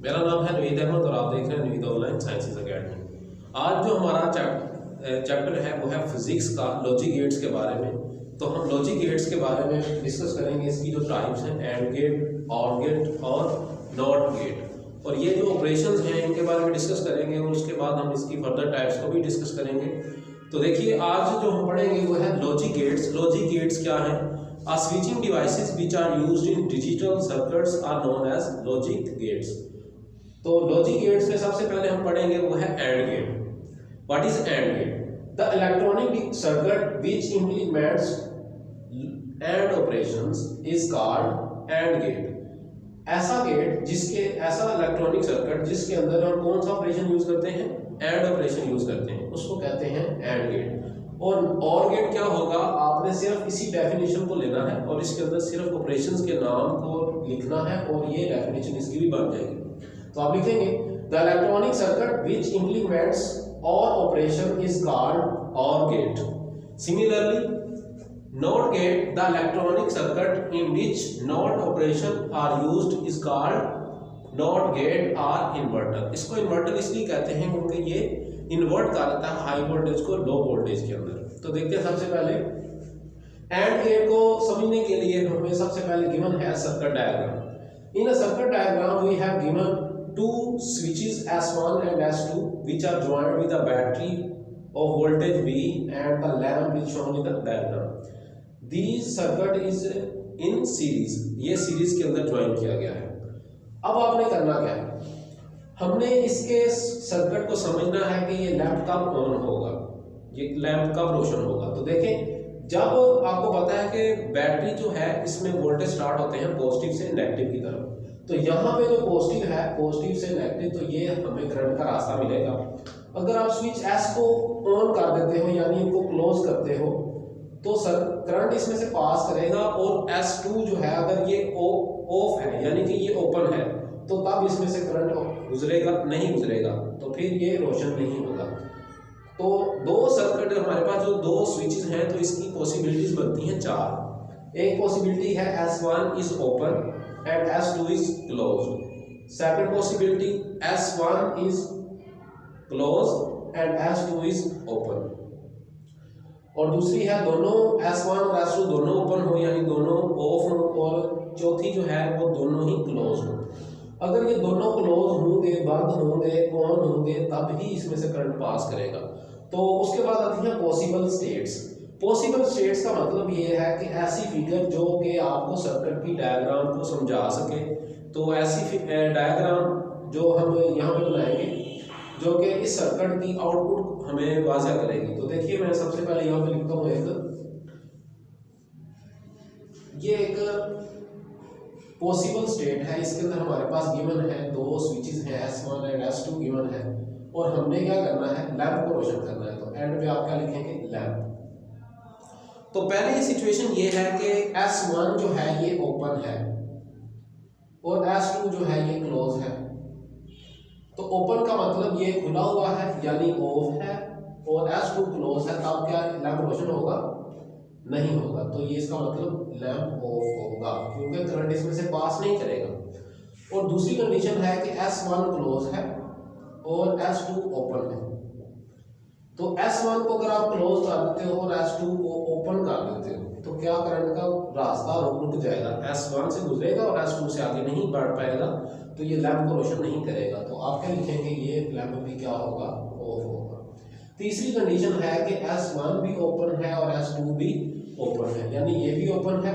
मेरा नाम है नवीद अहमद और आप देख रहे हैं नवीद ऑनलाइन साइंसेज अकेडमी। आज जो हमारा चैप्टर है वो है फिजिक्स का लॉजिक गेट्स के बारे में। तो हम लॉजिक गेट्स के बारे में डिस्कस करेंगे, इसकी जो टाइप्स हैं एंड गेट, और गेट और नॉट गेट, और ये जो ऑपरेशंस हैं इनके बारे में डिस्कस करेंगे और उसके बाद हम इसकी फर्दर टाइप्स को भी डिस्कस करेंगे। तो देखिए आज जो हम पढ़ेंगे वो है लॉजिक गेट्स। लॉजिक गेट्स क्या है? A switching devices which are used in digital circuits are known as logic gates। तो लॉजिक गेट्स में सबसे पहले हम पढ़ेंगे वो है and gate. What is and gate? The electronic circuit which implements and operations is called and gate. ऐसा electronic circuit जिसके अंदर हम कौन सा ऑपरेशन यूज करते हैं? एंड ऑपरेशन यूज करते हैं, उसको कहते हैं एंड गेट। और गेट क्या होगा? आपने सिर्फ इसी डेफिनेशन को लेना है और इसके अंदर सिर्फ ऑपरेशंस के नाम को लिखना है और ये डेफिनेशन इसकी भी बन जाएगी। तो आप लिखेंगे the electronic circuit which implements or operation is called or gate. Similarly not gate, the electronic circuit in which not operation are used is called not gate और इन्वर्टर। इसको इन्वर्टर इसलिए कहते हैं क्योंकि ये इन्वर्ट कर देता है हाई वोल्टेज को लो वोल्टेज के अंदर। तो देखते हैं सबसे पहले एंड गेट को समझने के लिए हमें सबसे पहले गिवन है circuit diagram. In a circuit diagram we have given two switches S1 and S2 which are joined with a battery of voltage V and the lamp is shown in the diagram. These circuit is in series, ये series के अंदर join किया गया है। अब आपने करना क्या है? हमने इसके सर्किट को समझना है कि ये लैंप कब ऑन होगा, ये लैंप कब रोशन होगा। तो देखें, जब आपको पता है कि बैटरी जो है इसमें वोल्टेज स्टार्ट होते हैं पॉजिटिव से नेगेटिव की तरफ, तो यहाँ पे जो पॉजिटिव है, पॉजिटिव से नेगेटिव, तो ये हमें करंट का रास्ता मिलेगा। अगर आप स्विच एस को ऑन कर देते हो यानी इनको क्लोज करते हो तो करंट इसमें से पास करेगा, और S2 जो है अगर ये ऑफ है यानी कि ये ओपन है तो तब इसमें से करंट गुजरेगा नहीं गुजरेगा, तो फिर ये रोशन नहीं होगा। तो दो सर्किट हमारे पास जो दो स्विचेस हैं तो इसकी पॉसिबिलिटीज बनती हैं चार। एक पॉसिबिलिटी है S1 is open and S2 is closed. Second possibility, S1 is closed and S2 is open. और दूसरी है दोनों S1 और S2 दोनों ओपन हो यानी दोनों ऑफ हो, और चौथी जो है वो दोनों ही क्लोज हो। अगर ये दोनों क्लोज होंगे, बंद होंगे, ऑन होंगे, तब ही इसमें से करंट पास करेगा। तो उसके बाद आती है पॉसिबल स्टेट्स। पॉसिबल स्टेट्स का मतलब ये है कि ऐसी फिगर जो कि आपको सर्किट की डायग्राम को समझा सके। तो ऐसी डायग्राम जो हम यहाँ पे बनाएंगे जो कि इस सर्किट की आउटपुट हमें वाज़ह करेगी। तो देखिए, मैं सबसे पहले यहाँ पे लिखता हूँ एक पॉसिबल स्टेट है। इसके अंदर हमारे पास गिवन है दो स्विचेस हैं S1 एंड S2 गिवन है, और हमने क्या करना है? लैंप को रोशन करना है। तो एंड पे आप क्या लिखेंगे? लैंप। तो पहले ये सिचुएशन ये है कि S1 जो है ये ओपन है और S2 जो है ये क्लोज है। तो ओपन का मतलब ये खुला हुआ है यानी ऑफ है, और S2 क्लोज है, तब क्या लैंप रोशन होगा? नहीं होगा। तो ये इसका मतलब लैंप ऑफ होगा क्योंकि करंट इसमें से पास नहीं करेगा। और दूसरी कंडीशन है कि S1 क्लोज है और S2 ओपन है। तो S1 को अगर आप क्लोज कर देते हो और S2 को ओपन कर देते हो तो क्या करंट का रास्ता रुक जाएगा, S1 से गुजरेगा और S2 से आगे नहीं बढ़ पाएगा, तो ये लैंप को रोशन नहीं करेगा। तो आप क्या लिखेंगे? ये लैंप भी क्या होगा? ऑफ होगा। तीसरी कंडीशन है कि S1 भी ओपन है और S2 भी ओपन है, यानी ये भी ओपन है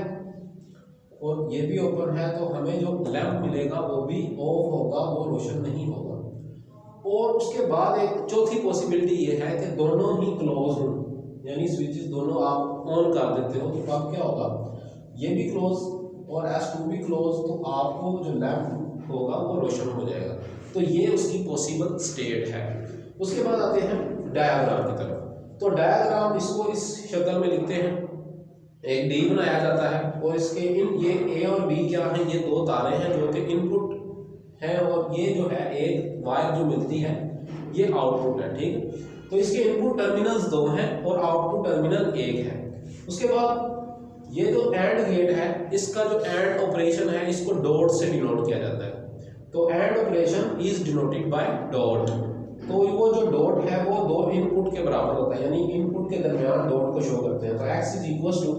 और ये भी ओपन है, तो हमें जो लैंप मिलेगा वो भी ऑफ होगा, वो रोशन नहीं होगा। और उसके बाद एक चौथी पॉसिबिलिटी ये है कि दोनों ही क्लोज हों, यानी स्विचेस दोनों आप ऑन कर देते हो, तो अब क्या होगा? ये भी क्लोज और S2 भी क्लोज, तो आपको जो लैंप होगा वो रोशन हो जाएगा। तो ये उसकी पॉसिबल स्टेट है। उसके बाद आते हैं डायग्राम की तरफ। तो डायग्राम इसको इस शक्ल में लिखते हैं। एक डी बनाया जाता है और इसके ये ए और बी क्या है? ये दो तारे हैं जो कि इनपुट है, और ये जो है एक वायर जो मिलती है ये आउटपुट है। ठीक, तो इसके इनपुट टर्मिनल्स दो हैं और आउटपुट टर्मिनल एक है। उसके बाद ये जो एंड गेट है, इसका जो एंड ऑपरेशन है इसको डॉट से डिनोट किया जाता है। तो and operation is denoted by dot. तो वो जो डॉट है वो दो इनपुट के बराबर होता है, यानी इनपुट के दरमियान डॉट को शो करते हैं। तो x is equal to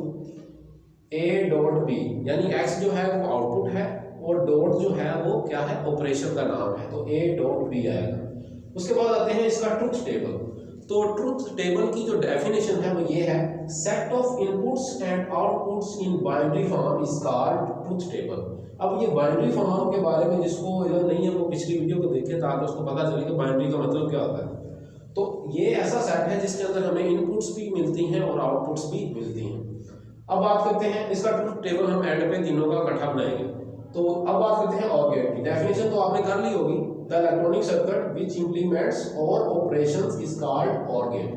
A dot B, यानी x जो है वो आउटपुट है और डॉट जो है वो क्या है, ऑपरेशन का नाम है, तो ए डॉट बी आएगा। उसके बाद आते हैं इसका ट्रुथ टेबल। तो ट्रुथ टेबल की जो डेफिनेशन है वो ये है, set of inputs and outputs in binary form is called truth table. अब ये बाइनरी फॉर्म के बारे में जिसको इल्म नहीं है वो पिछली वीडियो को देखे ताकि उसको पता चले कि बाइनरी का मतलब क्या होता है। तो ये ऐसा सेट है जिसके अंदर हमें इनपुट्स भी मिलती हैं और आउटपुट्स भी मिलती हैं। अब बात करते हैं इसका ट्रुथ टेबल, हम एंड पे तीनों का इकट्ठा बनाएंगे। तो अब बात करते हैं OR गेट की। डेफिनेशन तो आपने कर ली होगी, the electronic circuit which implements OR operations is called OR gate.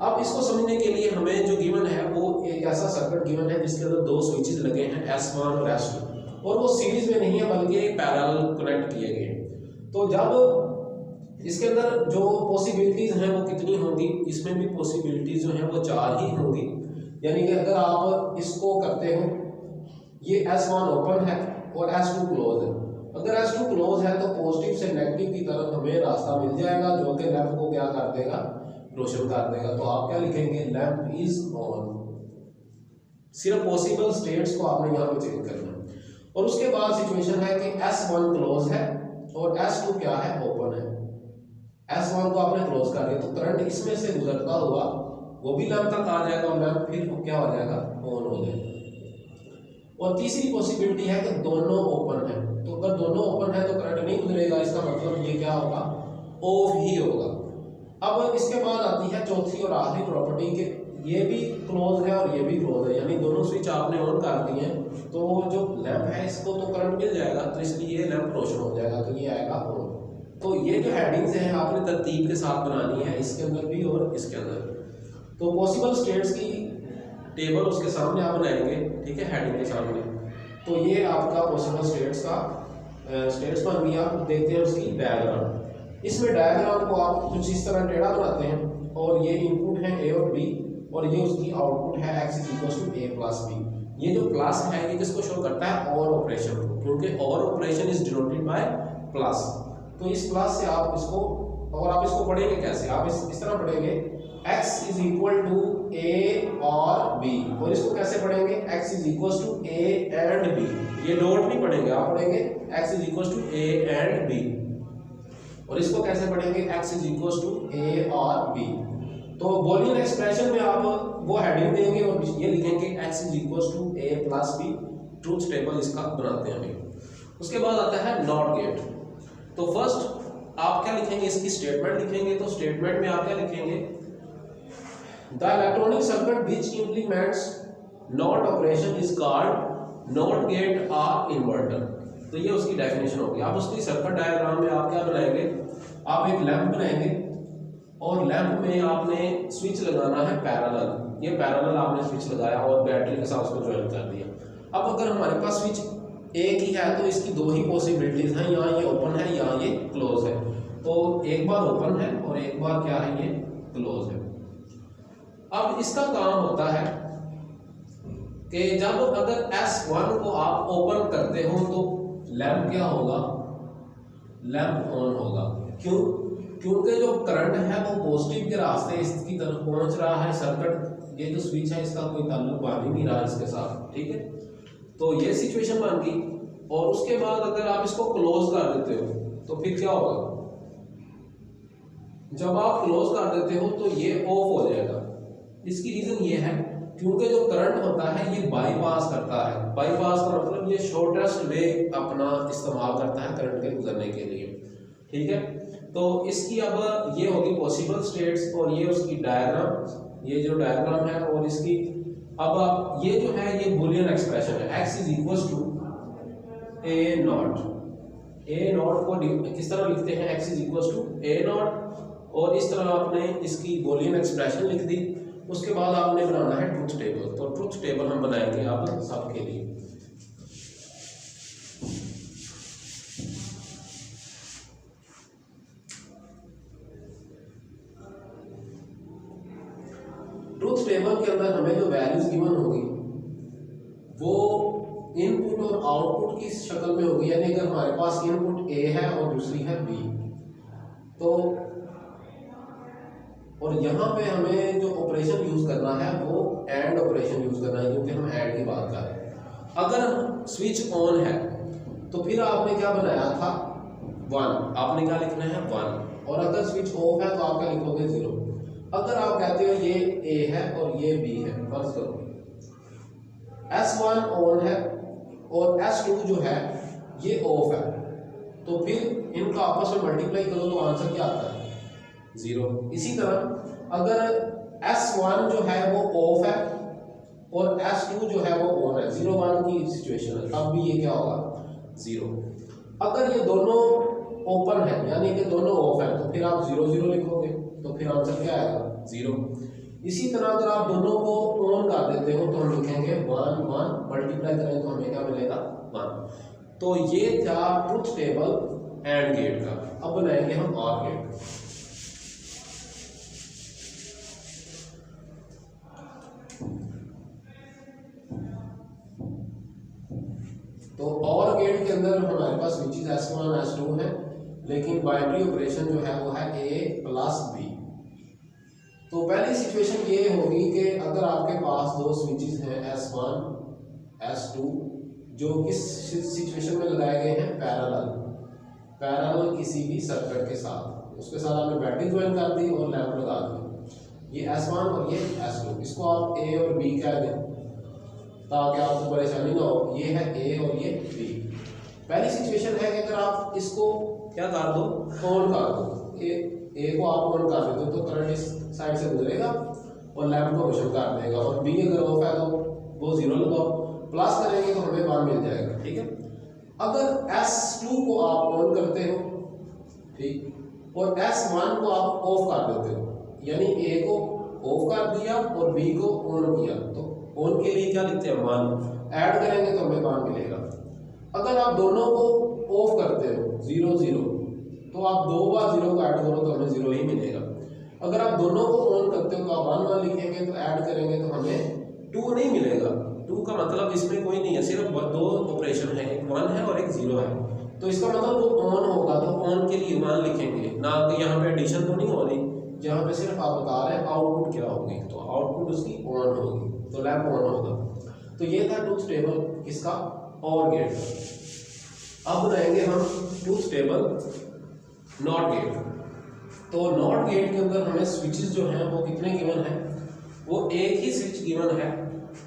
अब इसको समझने के लिए हमें जो गिवन है वो एक ऐसा सर्किट गिवन है जिसके अंदर दो स्विचेस लगे हैं S1 और S2, और वो सीरीज में नहीं है बल्कि पैरेलल कनेक्ट किए गए हैं। तो जब इसके अंदर जो पॉसिबिलिटीज हैं वो कितनी होंगी, इसमें भी पॉसिबिलिटीज जो हैं वो 4 ही होंगी। यानी कि अगर आप इसको करते हो, ये S1 ओपन है और S2 क्लोज है। अगर S2 क्लोज है तो पॉजिटिव से नेगेटिव की तरफ हमें रास्ता मिल जाएगा जो कि लैंप को क्या कर देगा, रोशन कर देगा। तो आप क्या लिखेंगे, लैंप इज ऑन। सिर्फ पॉसिबल स्टेट्स को आपने यहाँ पे चेक करना है। और उसके बाद सिचुएशन है कि S1 क्लोज है और S2 क्या है, ओपन है। S1 को आपने क्लोज कर दिया तो करंट इसमें से गुजरता हुआ वो भी लैंप तक आ जाएगा और लैंप फिर क्या हो जाएगा, ऑन हो जाएगा। और तीसरी पॉसिबिलिटी है कि दोनों ओपन है। तो अगर दोनों ओपन है तो करंट नहीं गुजरेगा, इसका मतलब ये क्या होगा, ऑफ ही होगा। अब इसके बाद आती है चौथी और आखिरी प्रॉपर्टी के, ये भी क्लोज है और ये भी क्लोज है, यानी दोनों स्विच आपने ऑन कर दिए हैं तो जो लैंप है इसको तो करंट मिल जाएगा, तो इसलिए ये लैंप रोशन हो जाएगा, तो ये आएगा ऑन। तो ये जो हेडिंग्स हैं आपने तरतीब के साथ बनानी है, इसके अंदर भी और इसके अंदर। तो पॉसिबल स्टेट्स की टेबल उसके सामने आप बनाएंगे, ठीक है, हेडिंग के सामने। तो ये आपका पॉसिबल स्टेट्स का स्टेट्स बन गया। देखते हैं उसकी डायग्राम। इसमें डायग्राम को आप कुछ इस तरह टेढ़ा बनाते हैं और ये इनपुट है A और B और ये उसकी आउटपुट है x is equal to A plus B। ये जो प्लस है ये किसको शो करता है, और ऑपरेशन, क्योंकि और operation is denoted by plus. तो इस प्लस से आप इसको, और आप इसको पढ़ेंगे कैसे, आप इस तरह पढ़ेंगे x is equal to A or B, और इसको कैसे पढ़ेंगे, x is equal to A and B। ये डॉट नहीं पढ़ेंगे, आप पढ़ेंगे x is equal to A and B। और इसको कैसे पढ़ेंगे, x is equal to A or B। तो बूलियन एक्सप्रेशन में आप वो हेडिंग देंगे और ये लिखेंगे x is equal to A plus B। Truth table इसका बनाते हैं। उसके बाद आता है नॉट गेट। तो फर्स्ट आप क्या लिखेंगे, इसकी स्टेटमेंट लिखेंगे। तो स्टेटमेंट में आप क्या लिखेंगे, the electronic circuit which implements not operation is called not gate और इन्वर्टर। तो ये उसकी डेफिनेशन होगी। आप उसकी सर्किट डायग्राम में आप क्या बनाएंगे, आप एक लैंप बनाएंगे और लैंप में आपने स्विच लगाना है पैरेलल। ये पैरेलल आपने स्विच लगाया और बैटरी के साथ उसको ज्वाइन कर दिया। अब अगर हमारे पास स्विच एक ही है तो इसकी दो ही पॉसिबिलिटीज हैं, यहाँ ये ओपन है, यहाँ ये क्लोज है। तो एक बार ओपन है और एक बार क्या है, ये क्लोज है। अब इसका काम होता है कि जब अगर S1 को आप ओपन करते हो तो लैंप क्या होगा, लैंप ऑन होगा। क्यों, क्योंकि जो करंट है वो पॉजिटिव के रास्ते इसकी तरफ पहुंच रहा है। सर्किट, ये जो स्विच है इसका कोई ताल्लुक बन ही नहीं रहा इसके साथ, ठीक है। तो ये सिचुएशन बन गई। और उसके बाद अगर आप इसको क्लोज कर देते हो तो फिर क्या होगा, जब आप क्लोज कर देते हो तो ये ऑफ हो जाएगा। इसकी रीजन ये है क्योंकि जो करंट होता है ये बाईपास करता है। बाईपास का मतलब ये शॉर्टेस्ट वे अपना इस्तेमाल करता है करंट के गुजरने के लिए, ठीक है। तो इसकी अब ये होगी पॉसिबल स्टेट्स और ये उसकी डायग्राम, ये जो डायग्राम है। और इसकी अब ये जो है ये बूलियन एक्सप्रेशन है, x is equal to A not. A not को किस तरह लिखते हैं, x is equal to A not. और इस तरह आपने इसकी बूलियन एक्सप्रेशन लिख दी। उसके बाद आपने बनाना है ट्रुथ टेबल। तो ट्रुथ टेबल हम बनाएंगे अब सबके लिए। ट्रुथ टेबल के अंदर हमें जो वैल्यूज गिवन होगी वो इनपुट और आउटपुट की शक्ल में होगी। यानी अगर हमारे पास इनपुट ए है और दूसरी है बी। तो और यहाँ पे हमें जो ऑपरेशन यूज करना है वो एंड ऑपरेशन यूज करना है, क्योंकि हम एंड की बात कर रहे हैं। अगर स्विच ऑन है तो फिर आपने क्या बनाया था 1, आपने क्या लिखना है 1, और अगर स्विच ऑफ है तो आप क्या लिखोगे 0। अगर आप कहते हो ये ए है और ये बी है, फर्ज करो S1 ऑन है और S2 जो है ये ऑफ है, तो फिर इनका आपस में मल्टीप्लाई करो तो आंसर क्या आता है 0। इसी तरह अगर S1 जो है वो ऑफ है और S2 जो है वो ऑन है, 0 1 की सिचुएशन है, तब भी ये क्या होगा 0। अगर ये दोनों ओपन है यानी कि दोनों ऑफ है तो फिर आप 0 0 लिखोगे, तो फिर आंसर क्या आएगा 0। इसी तरह अगर आप दोनों को ऑन कर देते हो तो हम लिखेंगे 1 1, मल्टीप्लाई करें तो हमें क्या मिलेगा 1। तो ये था ट्रुथ टेबल एंड गेट का। अब बनाएंगे हम और गेट। तो और गेट के अंदर हमारे पास स्विचेस S1 S2 है, लेकिन बाइनरी ऑपरेशन जो है वो है A प्लस B। तो पहली सिचुएशन ये होगी कि अगर आपके पास दो स्विचेस हैं S1 S2 जो किस सिचुएशन में लगाए गए हैं पैरेलल किसी भी सर्किट के साथ, उसके साथ आपने बैटरी ज्वाइन कर दी और लैंप लगा दी, ये S1 और ये S2, इसको आप A और B कह दें ताकि आपको परेशानी ना हो। ये है A और ये B। पहली सिचुएशन है कि अगर आप इसको क्या कर दो ऑन कर दो, A को आप ऑन कर देते हो तो करंट इस साइड से गुजरेगा और लैंप को रोशन कर देगा, और B अगर ऑफ है तो वो 0 लगाओ, प्लस करेंगे तो हमें 1 मिल जाएगा, ठीक है। अगर S2 को आप ऑन करते हो, ठीक, और S1 को आप ऑफ कर देते हो, यानी A को ऑफ कर दिया और B को ऑन किया, तो ऑन के लिए क्या लिखते हैं 1, ऐड करेंगे तो हमें 1 मिलेगा। अगर आप दोनों को ऑफ करते हो 0 0, तो आप 2 बार 0 को ऐड करो तो हमें 0 ही मिलेगा। अगर आप दोनों को ऑन करते हो तो आप 1 1 लिखेंगे तो ऐड करेंगे तो हमें 2 नहीं मिलेगा। 2 का मतलब इसमें कोई नहीं है, सिर्फ 2 ऑपरेशन है, एक 1 है और एक 0 है। तो इसका मतलब वो ऑन होगा तो ऑन के लिए 1 लिखेंगे, ना कि यहाँ पे एडिशन तो नहीं हो रही, जहाँ पे सिर्फ आप बता रहे हैं आउटपुट क्या होगी, तो आउटपुट उसकी ऑन होगी, तो लैंप ऑन होगा। तो ये था ट्रूथ टेबल किसका, और गेट का। अब बनाएंगे हम ट्रूथ टेबल नॉट गेट। तो नॉट गेट के अंदर हमें स्विचेस जो हैं वो कितने गिवन है, वो एक ही स्विच गिवन है।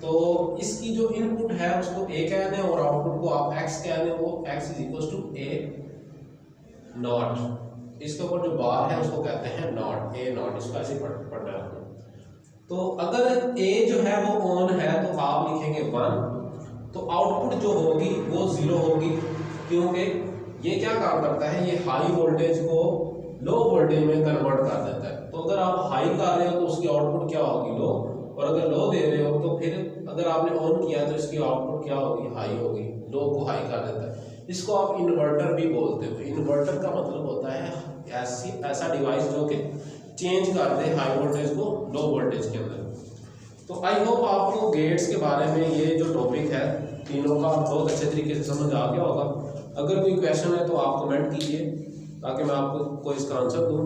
तो इसकी जो इनपुट है उसको A कह दें और आउटपुट को आप X कह दें, वो X = A नॉट। इसके ऊपर जो बार है उसको कहते हैं नॉट, A नॉट, इसको ऐसे पढ़ना है। तो अगर A जो है वो ऑन है तो आप लिखेंगे 1, तो आउटपुट जो होगी वो 0 होगी, क्योंकि ये क्या काम करता है, ये हाई वोल्टेज को लो वोल्टेज में कन्वर्ट कर देता है। तो अगर आप हाई कर रहे हो तो उसकी आउटपुट क्या होगी लो, और अगर लो दे रहे हो तो फिर अगर आपने ऑन किया तो इसकी आउटपुट क्या होगी, हाई होगी, लो को हाई कर देता है। इसको आप इन्वर्टर भी बोलते हो। इन्वर्टर का मतलब होता है ऐसा डिवाइस जो कि चेंज कर दे हाई वोल्टेज को लो वोल्टेज के अंदर। तो आई होप आपको गेट्स के बारे में ये जो टॉपिक है तीनों का बहुत अच्छे तरीके से समझ आ गया होगा। अगर कोई क्वेश्चन है तो आप कमेंट कीजिए ताकि मैं आपको इसका आंसर दूँ।